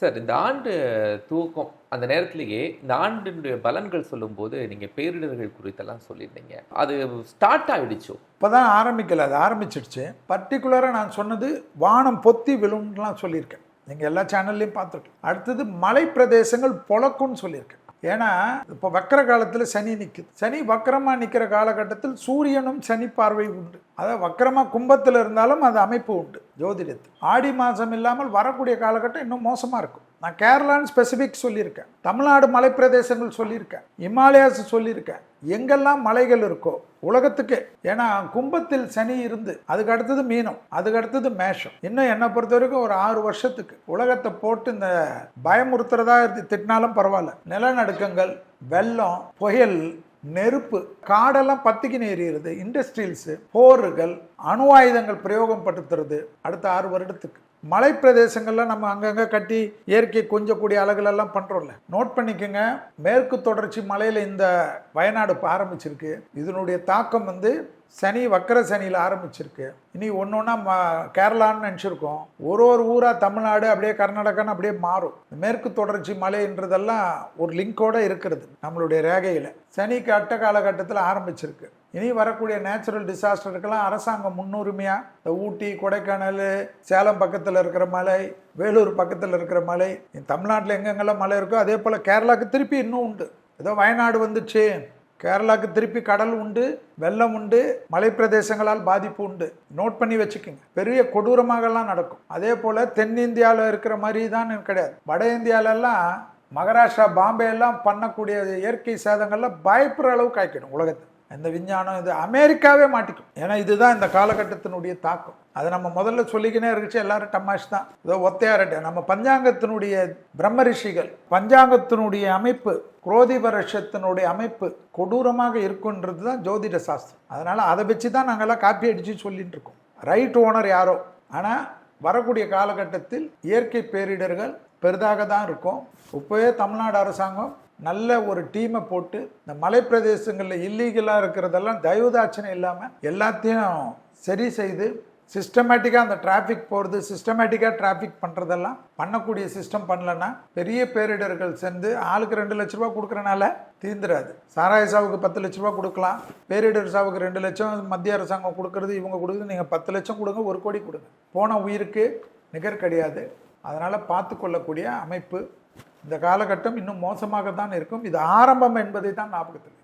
Sir, இந்த ஆண்டு தூக்கம் அந்த நேரத்திலேயே இந்த ஆண்டினுடைய பலன்கள் சொல்லும்போது நீங்கள் பேரிடர்கள் குறித்தெல்லாம் சொல்லியிருந்தீங்க. அது ஸ்டார்ட் ஆகிடுச்சோ? இப்போ தான் ஆரம்பிக்கல, அது ஆரம்பிச்சிடுச்சு. பர்டிகுலராக நான் சொன்னது வானம் பொத்தி விழும்லாம் சொல்லியிருக்கேன். நீங்கள் எல்லா சேனல்லையும் பார்த்துருக்கேன். அடுத்தது மலை பிரதேசங்கள் பொழக்கும்னு சொல்லியிருக்கேன். ஏன்னா இப்போ வக்கர காலத்தில் சனி நிற்குது. சனி வக்கரமாக நிற்கிற காலகட்டத்தில் சூரியனும் சனி பார்வை உண்டு. அதாவது வக்கரமாக கும்பத்தில் இருந்தாலும் அது அமைப்பு உண்டு ஜோதிடத்தில். ஆடி மாதம் இல்லாமல் வரக்கூடிய காலகட்டம் இன்னும் மோசமாக இருக்கும். நான் கேரளான்னு ஸ்பெசிஃபிக் சொல்லியிருக்கேன், தமிழ்நாடு மலைப்பிரதேசங்கள் சொல்லியிருக்கேன், இமாலயாஸ் சொல்லியிருக்கேன், எங்கெல்லாம் மலைகள் இருக்கோ உலகத்துக்கு. ஏன்னா கும்பத்தில் சனி இருந்து அதுக்கு அடுத்தது மீனம், அதுக்கு அடுத்தது மேஷம். இன்னும் என்னை பொறுத்த வரைக்கும் ஒரு 6 வருஷத்துக்கு உலகத்தை போட்டு இந்த பயமுறுத்துறதா திட்டினாலும் பரவாயில்ல. நிலநடுக்கங்கள், வெள்ளம், புயல், நெருப்பு, காடெல்லாம் பத்திக்கு எறிகிறது, இண்டஸ்ட்ரியல்ஸு, போர்கள், அணு ஆயுதங்கள் பிரயோகம் படுத்துறது அடுத்த 6 வருடத்துக்கு. மலை பிரதேசங்கள்ல நம்ம அங்கங்கே கட்டி இயற்கை கொஞ்சக்கூடிய அழகுலெல்லாம் பண்ணுறோம்ல, நோட் பண்ணிக்கோங்க. மேற்கு தொடர்ச்சி மலையில் இந்த வயநாடு ஆரம்பிச்சிருக்கு. இதனுடைய தாக்கம் சனி வக்கர சனியில் ஆரம்பிச்சிருக்கு. இனி ஒன்று ஒன்றா கேரளான்னு நினச்சிருக்கோம். ஒரு ஊராக தமிழ்நாடு அப்படியே கர்நாடகான்னு அப்படியே மாறும். மேற்கு தொடர்ச்சி மலைன்றதெல்லாம் ஒரு லிங்கோடு இருக்கிறது நம்மளுடைய ரேகையில். சனிக்கு அட்ட காலகட்டத்தில் ஆரம்பிச்சிருக்கு. இனி வரக்கூடிய நேச்சுரல் டிசாஸ்டருக்கெல்லாம் அரசாங்கம் முன்னுரிமையாக இந்த ஊட்டி, கொடைக்கானல், சேலம் பக்கத்தில் இருக்கிற மலை, வேலூர் பக்கத்தில் இருக்கிற மலை, தமிழ்நாட்டில் எங்கெங்கெல்லாம் மலை இருக்கோ அதே போல் கேரளாவுக்கு திருப்பி இன்னும் உண்டு. ஏதோ வயநாடு வந்துச்சு, கேரளாவுக்கு திருப்பி கடல் உண்டு, வெள்ளம் உண்டு, மலை பிரதேசங்களால் பாதிப்பு உண்டு. நோட் பண்ணி வச்சுக்கோங்க. பெரிய கொடூரமாகலாம் நடக்கும். அதே போல் தென்னிந்தியாவில் இருக்கிற மாதிரி தான் கிடையாது. வட இந்தியாவிலெல்லாம் மகாராஷ்டிரா, பாம்பே எல்லாம் பண்ணக்கூடிய இயற்கை சேதங்கள்லாம் பயப்படுற அளவுக்கு ஆக்கிடும் உலகத்தை. இந்த விஞ்ஞானம் இது அமெரிக்காவே மாட்டிக்கும். ஏன்னா இதுதான் இந்த காலகட்டத்தினுடைய தாக்கம். அதை நம்ம முதல்ல சொல்லிக்கினே இருந்துச்சு, எல்லாரும் டமாஷ் தான். இதோ ஒத்தையாரட்ட நம்ம பஞ்சாங்கத்தினுடைய பிரம்ம ரிஷிகள், பஞ்சாங்கத்தினுடைய அமைப்பு, குரோதி வருஷத்தினுடைய அமைப்பு கொடூரமாக இருக்குன்றது தான் ஜோதிட சாஸ்திரம். அதனால அதை வச்சு தான் நாங்கள்லாம் காப்பி அடித்து சொல்லிட்டு இருக்கோம். ரைட் ஓனர் யாரோ. ஆனால் வரக்கூடிய காலகட்டத்தில் இயற்கை பேரிடர்கள் பெரிதாக தான் இருக்கும். இப்போவே தமிழ்நாடு அரசாங்கம் நல்ல ஒரு டீமை போட்டு இந்த மலை பிரதேசங்களில் இல்லீகலாக இருக்கிறதெல்லாம் தயவுதாட்சணை இல்லாமல் எல்லாத்தையும் சரி செய்து சிஸ்டமேட்டிக்காக அந்த டிராஃபிக் போகிறது, சிஸ்டமேட்டிக்காக டிராஃபிக் பண்ணுறதெல்லாம் பண்ணக்கூடிய சிஸ்டம் பண்ணலன்னா பெரிய பேரிடர்கள் சேர்ந்து ஆளுக்கு 2 லட்ச ரூபா கொடுக்குறனால தீர்ந்துடாது. சாராய சாவுக்கு 10 லட்ச ரூபா கொடுக்கலாம், பேரிடர் சாவுக்கு 2 லட்சம் மத்திய அரசாங்கம் கொடுக்குறது, இவங்க கொடுக்குறது. நீங்கள் 10 லட்சம் கொடுங்க, 1 கோடி கொடுங்க, போன உயிருக்கு நிகர் கிடையாது. அதனால் பார்த்து கொள்ளக்கூடிய அமைப்பு. இந்த காலகட்டம் இன்னும் மோசமாக தான் இருக்கும். இது ஆரம்பம் என்பதை தான் ஞாபகத்தில்